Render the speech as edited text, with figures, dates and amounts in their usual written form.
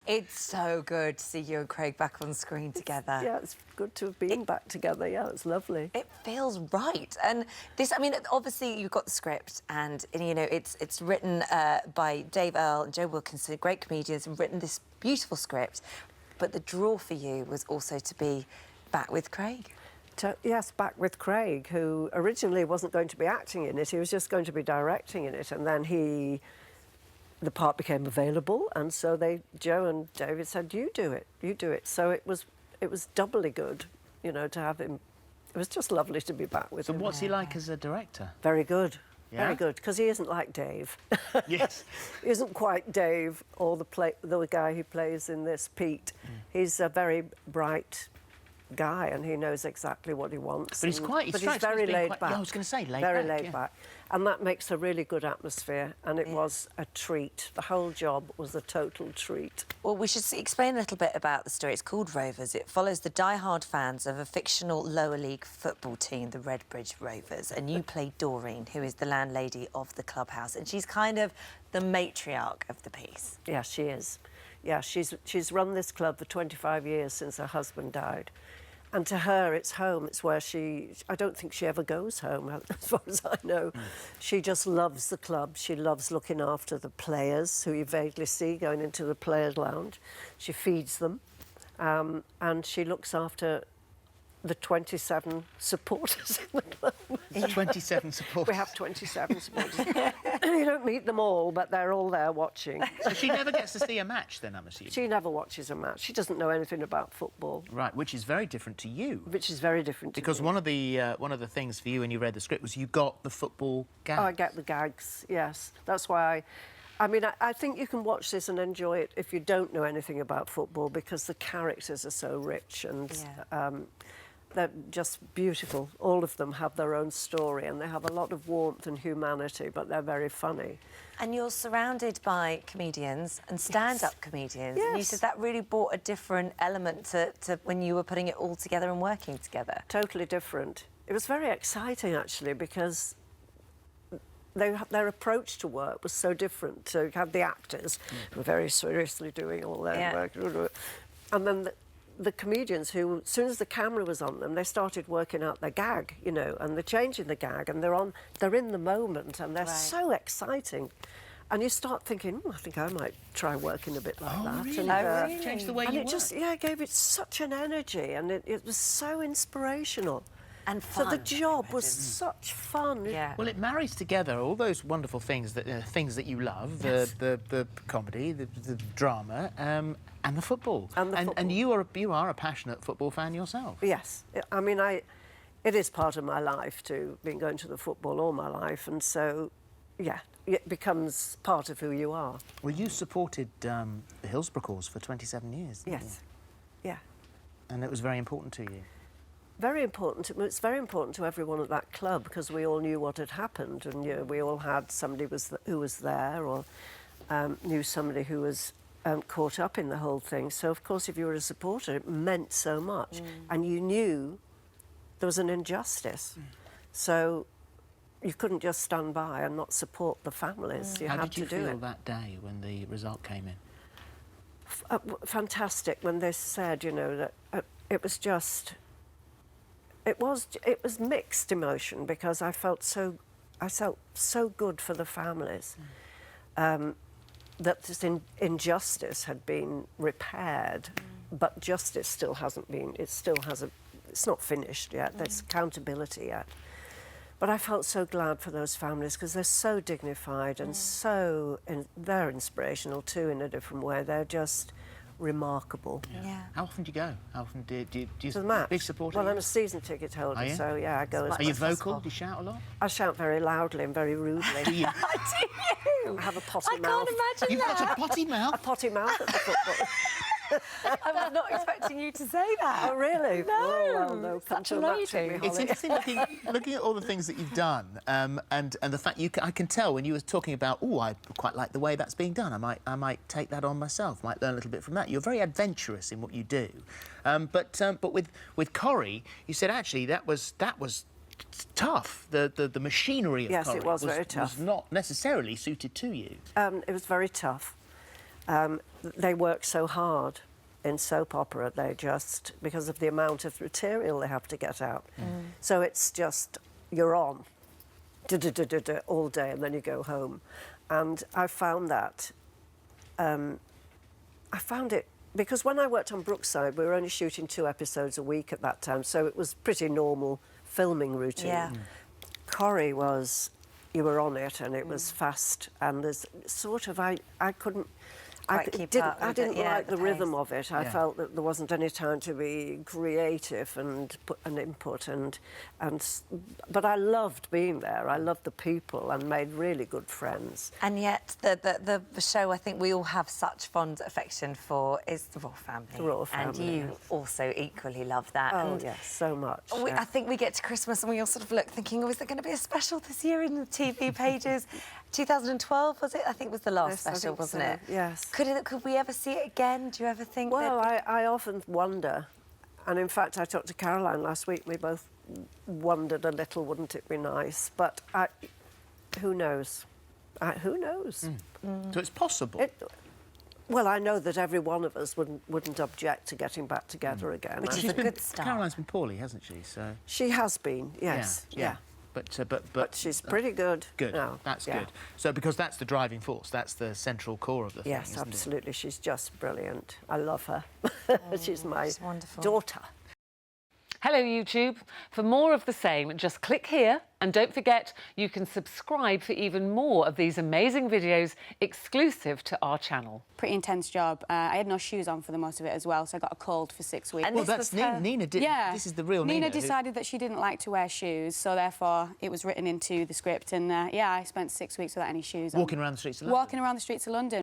It's so good to see you and Craig back on screen together. Yeah, it's good to have been back together. Yeah, it's lovely. It feels right. And this, I mean, obviously you've got the script and you know, it's written by Dave Earl and Joe Wilkinson, great comedians, and written this beautiful script. But the draw for you was also to be back with Craig. Yes, back with Craig, who originally wasn't going to be acting in it. He was just going to be directing in it. And then the part became available. And so Joe and David said, you do it, you do it. So it was doubly good, you know, to have him. It was just lovely to be back with him. So what's he like as a director? Very good. Yeah? Very good, because he isn't like Dave. Yes. He isn't quite Dave, or the guy who plays in this, Pete. He's a very bright guy, and he knows exactly what he wants. But he's very laid back. Yeah, I was going to say laid very back. Very laid yeah. back. And that makes a really good atmosphere, and it was a treat. The whole job was a total treat. Well, we should explain a little bit about the story. It's called Rovers. It follows the die-hard fans of a fictional lower league football team, the Redbridge Rovers, and you play Doreen, who is the landlady of the clubhouse, and she's kind of the matriarch of the piece. Yeah, she is. Yeah, she's run this club for 25 years since her husband died. And to her, it's home. It's where I don't think she ever goes home, as far as I know. She just loves the club. She loves looking after the players, who you vaguely see going into the players' lounge. She feeds them, and she looks after the 27 supporters in the club. 27 supporters? We have 27 supporters. You don't meet them all, but they're all there watching. So she never gets to see a match, then, I'm assuming? She never watches a match. She doesn't know anything about football. Right, which is very different to you. Which is very different to Because me. one of the things for you when you read the script was you got the football gags. Oh, I get the gags, yes. That's why I mean, I think you can watch this and enjoy it if you don't know anything about football, because the characters are so rich and they're just beautiful. All of them have their own story and they have a lot of warmth and humanity, but they're very funny. And you're surrounded by comedians and stand-up comedians. Yes. And you said that really brought a different element to when you were putting it all together and working together. Totally different. It was very exciting, actually, because their approach to work was so different. So you had the actors who were very seriously doing all their work. And then the comedians who, as soon as the camera was on them, they started working out their gag, you know, and they're changing the gag, and they're in the moment, and they're so exciting. And you start thinking, I think I might try working a bit like that. Really? And, Really? Change the way you and work? it just, gave it such an energy, and it was so inspirational. And fun. So the job was such fun. Yeah. Well, it marries together all those wonderful things that you love, the comedy, the drama, and the football. And you are a passionate football fan yourself. Yes. I mean, it is part of my life too, been going to the football all my life, and so, yeah, it becomes part of who you are. Well, you supported the Hillsborough cause for 27 years, didn't Yes. you? Yeah. And it was very important to you. Very important. It's very important to everyone at that club, because we all knew what had happened, and we all had somebody who was there, or knew somebody who was caught up in the whole thing. So, of course, if you were a supporter, it meant so much, and you knew there was an injustice. So you couldn't just stand by and not support the families. You How had did you to do feel it. that day when the result came in? Fantastic when they said, you know, that it was just. It was mixed emotion, because I felt so good for the families that this injustice had been repaired, but justice still hasn't been. It's not finished yet. There's accountability yet. But I felt so glad for those families, because they're so dignified and they're inspirational too in a different way. They're just remarkable. Yeah. How often do you go? How often do you To the match. big supporter? Well, I'm a season ticket holder, so yeah, I go as much Are you as vocal? possible. Do you shout a lot? I shout very loudly and very rudely. Do you? Do you? I have a potty I mouth. can't imagine You've that. got a potty mouth? A potty mouth at the football. I was not expecting you to say that. Oh, really? No. Oh, well, no, come Such to a a match with lady. me, It's Holly. interesting looking at all the things that you've done, and the fact I can tell when you were talking about, I quite like the way that's being done. I might take that on myself. Might learn a little bit from that. You're very adventurous in what you do, but with Corrie, you said actually that was tough. The machinery of Yes, Corrie it was very tough. was not necessarily suited to you. It was very tough. they work so hard in soap opera, they just, because of the amount of material they have to get out. So it's just, you're on all day and then you go home. And I found that, I found it, because when I worked on Brookside, we were only shooting 2 episodes a week at that time, so it was pretty normal filming routine. Yeah. Corrie was, you were on it and it was fast, and there's sort of, I couldn't, I didn't like the rhythm of it. I felt that there wasn't any time to be creative and put an input, but I loved being there. I loved the people and made really good friends. And yet, the show I think we all have such fond affection for is the Royle Family. The Royle Family. And you also equally love that. Oh, and yes, so much. I think we get to Christmas and we all sort of look thinking, oh, is there going to be a special this year in the TV pages? 2012, was it? I think was the last special, wasn't it? Yes. Could we ever see it again? Do you ever think Well, I often wonder, and in fact I talked to Caroline last week, we both wondered a little, wouldn't it be nice? But who knows? Who knows? So it's possible. Well, I know that every one of us wouldn't object to getting back together again. Which is a good start. Caroline's been poorly, hasn't she? So she has been, yes. Yeah. But she's pretty good. Good. Now. That's good. So because that's the driving force, that's the central core of the thing. Yes, isn't absolutely. It? She's just brilliant. I love her. She's my wonderful. daughter. Hello YouTube. For more of the same, just click here, and don't forget you can subscribe for even more of these amazing videos exclusive to our channel. Pretty intense job. I had no shoes on for the most of it as well, so I got a cold for 6 weeks. And well, that's Nina. Yeah. This is the real Nina. Nina decided that she didn't like to wear shoes, so therefore it was written into the script. And yeah, I spent 6 weeks without any shoes on. Walking around the streets of London. Walking around the streets of London.